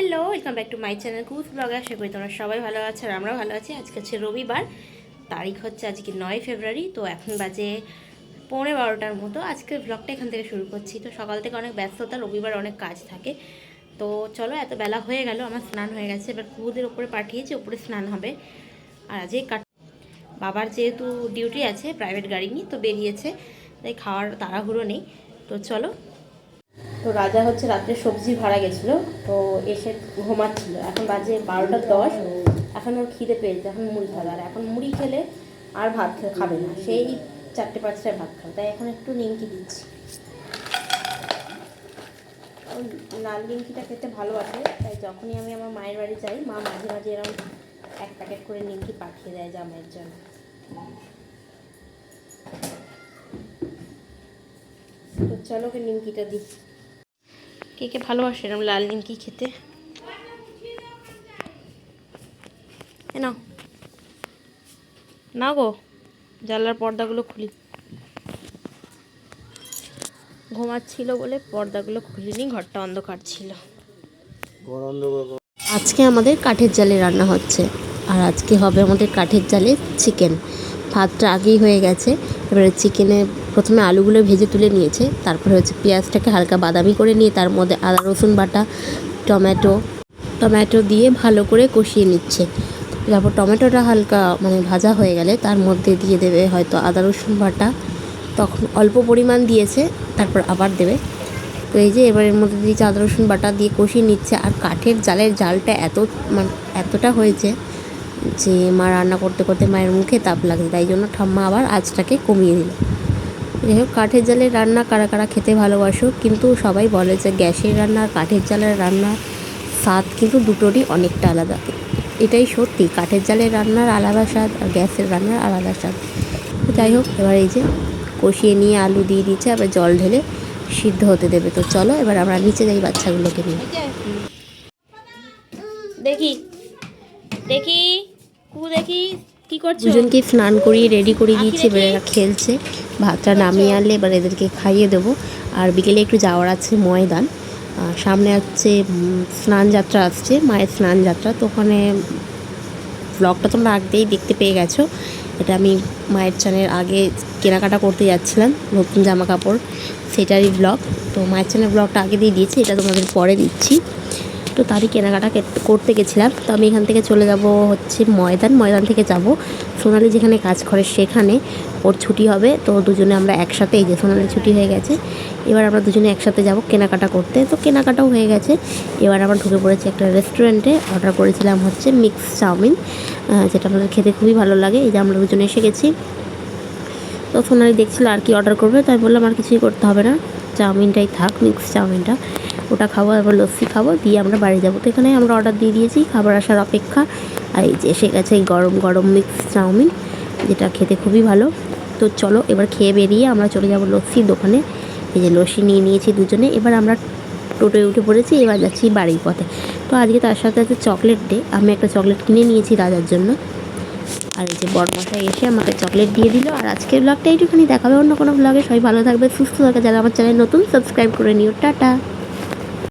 Hello, welcome back to my channel কুস blog. আশা করি তোমরা সবাই ভালো আছো আর আমরাও ভালো আছি। আজকে হচ্ছে রবিবার, তারিখ হচ্ছে আজকে 9 ফেব্রুয়ারি। তো এখন বাজে 11:15টার মতো। আজকে ব্লগটা এখান থেকে শুরু করছি। তো সকাল থেকে অনেক ব্যস্ততা, রবিবার অনেক কাজ থাকে। তো চলো, এত বেলা হয়ে গেল, আমার স্নান হয়ে গেছে। এবার কুকুদের ওপরে পাঠিয়েছি, ওপরে স্নান হবে। আর আজকে বাবার যেহেতু ডিউটি আছে, প্রাইভেট গাড়ি নিয়ে তো বেরিয়েছে, তাই খাওয়ার তাড়াহুড়ো নেই। তো চলো। তো রাজা হচ্ছে রাত্রে সবজি ভাড়া গেছিলো, তো এসে ঘুমাচ্ছিল। এখন বাজে 12টা 10। এখন ওর খিদে পেয়েছে, এখন মুড়ি খাবে। আর এখন মুড়ি খেলে আর ভাত খাবে না, সেই 4টে 5টায় ভাত খাবে। তাই এখন একটু নিমকি দিচ্ছি। লাল নিমকিটা খেতে ভালোবাসে, তাই যখনই আমি আমার মায়ের বাড়ি যাই, মা মাঝে মাঝে এরকম 1 প্যাকেট করে নিমকি পাঠিয়ে দেয় জামাইয়ের জন্য। তো চলো ওকে নিমকিটা দিই। কে কে ভালোবাসে এরকম লাল নিমকি খেতে? না না গো, জানলার পর্দাগুলো খুলি। ঘুমাচ্ছিল বলে পর্দাগুলো খুলিনি, ঘরটা অন্ধকার ছিল। আজকে আমাদের কাঠের জালে রান্না হচ্ছে, আর আজকে হবে আমাদের কাঠের জালে চিকেন। ভাতটা আগেই হয়ে গেছে। এবারে চিকেনে প্রথমে আলুগুলো ভেজে তুলে নিয়েছে, তারপরে হচ্ছে পেঁয়াজটাকে হালকা বাদামি করে নিয়ে তার মধ্যে আদা রসুন বাটা, টমেটো দিয়ে ভালো করে কষিয়ে নিচ্ছে। তারপর টমেটোটা হালকা ভাজা হয়ে গেলে তার মধ্যে দিয়ে দেবে হয়তো আদা রসুন বাটা। তখন অল্প পরিমাণ দিয়েছে, তারপর আবার দেবে। তো এই যে এবার এর মধ্যে দিয়েছে আদা রসুন বাটা দিয়ে কষিয়ে নিচ্ছে। আর কাঠের জালের জালটা এতটা হয়েছে যে মা রান্না করতে করতে মায়ের মুখে তাপ লাগছে, তাই জন্য ঠাম্মা আবার আঁচটাকে কমিয়ে দিল। যাই হোক, কাঠের জালের রান্না কারা কারা খেতে ভালোবাসো, কিন্তু সবাই বলে যে গ্যাসের রান্না আর কাঠের জালের রান্না স্বাদ কিন্তু দুটোরই অনেকটা আলাদা। এটাই সত্যি, কাঠের জালের রান্নার আলাদা স্বাদ আর গ্যাসের রান্নার আলাদা স্বাদ। যাই হোক, এবার এই যে কষিয়ে নিয়ে আলু দিয়ে দিচ্ছে, আবার জল ঢেলে সিদ্ধ হতে দেবে। তো চলো এবার আমরা নিচে যাই বাচ্চাগুলোকে নিয়ে। দেখি দেখি দেখি কি করছো? দুজনকে স্নান করিয়ে রেডি করে দিয়েছি, এবার এরা খেলছে। ভাতটা নামিয়ে আনলে এবার এদেরকে খাইয়ে দেবো। আর বিকেলে একটু যাওয়ার আছে ময়দান, সামনে হচ্ছে স্নান যাত্রা আসছে, মায়ের স্নান যাত্রা। তো ওখানে ব্লগটা তোমরা আগেই দেখতে পেয়ে গেছো। এটা আমি মায়ের চানের আগে কেনাকাটা করতে যাচ্ছিলাম নতুন জামা কাপড়, সেটারই ব্লগ। তো মায়ের চানের ব্লগটা আগে দিয়ে দিয়েছি, এটা তোমাদের পরে দিচ্ছি। তো তারই কেনাকাটা করতে গেছিলাম। তো আমি এখান থেকে চলে যাব হচ্ছে ময়দান থেকে যাব সোনালি যেখানে কাজ করে সেখানে। ওর ছুটি হবে, তো দুজনে আমরা একসাথে, এই যে সোনালি ছুটি হয়ে গেছে, এবার আমরা দুজনে একসাথে যাব কেনাকাটা করতে। তো কেনাকাটাও হয়ে গেছে, এবার আমরা ঢুকে পড়েছি একটা রেস্টুরেন্টে। অর্ডার করেছিলাম হচ্ছে মিক্স চাউমিন, যেটা আমাদের খেতে খুবই ভালো লাগে। এই যে আমরা দুজনে এসে গেছি। তো সোনালি দেখছিল আর কি অর্ডার করবে, তাই বললাম আর কিছুই করতে হবে না, চাউমিনটাই থাক, মিক্স চাউমিনটা, ওটা খাবো। এবার লস্যি খাবো, দিয়ে আমরা বাড়ি যাবো। তো এখানে আমরা অর্ডার দিয়ে দিয়েছি, খাবার আসার অপেক্ষা। আর এই যে এসে গেছে এই গরম গরম মিক্স চাউমিন, যেটা খেতে খুবই ভালো। তো চলো এবার খেয়ে বেরিয়ে আমরা চলে যাব লস্যির দোকানে। এই যে লস্যি নিয়ে নিয়েছি দুজনে। এবার আমরা টোটোয় উঠে পড়েছি, এবার যাচ্ছি বাড়ির পথে। তো আজকে তার সাথে আছে চকলেট ডে, আমি একটা চকলেট কিনে নিয়েছি রাজার জন্য। আর এই যে বড়মশাই এসে আমাকে চকলেট দিয়ে দিল। আর আজকের ব্লগটা এইটুখানি, দেখাবে অন্য কোনো ব্লগে। সবাই ভালো থাকবে, সুস্থ থাকবে। যারা আমার চ্যানেল নতুন, সাবস্ক্রাইব করে নিও। টাটা।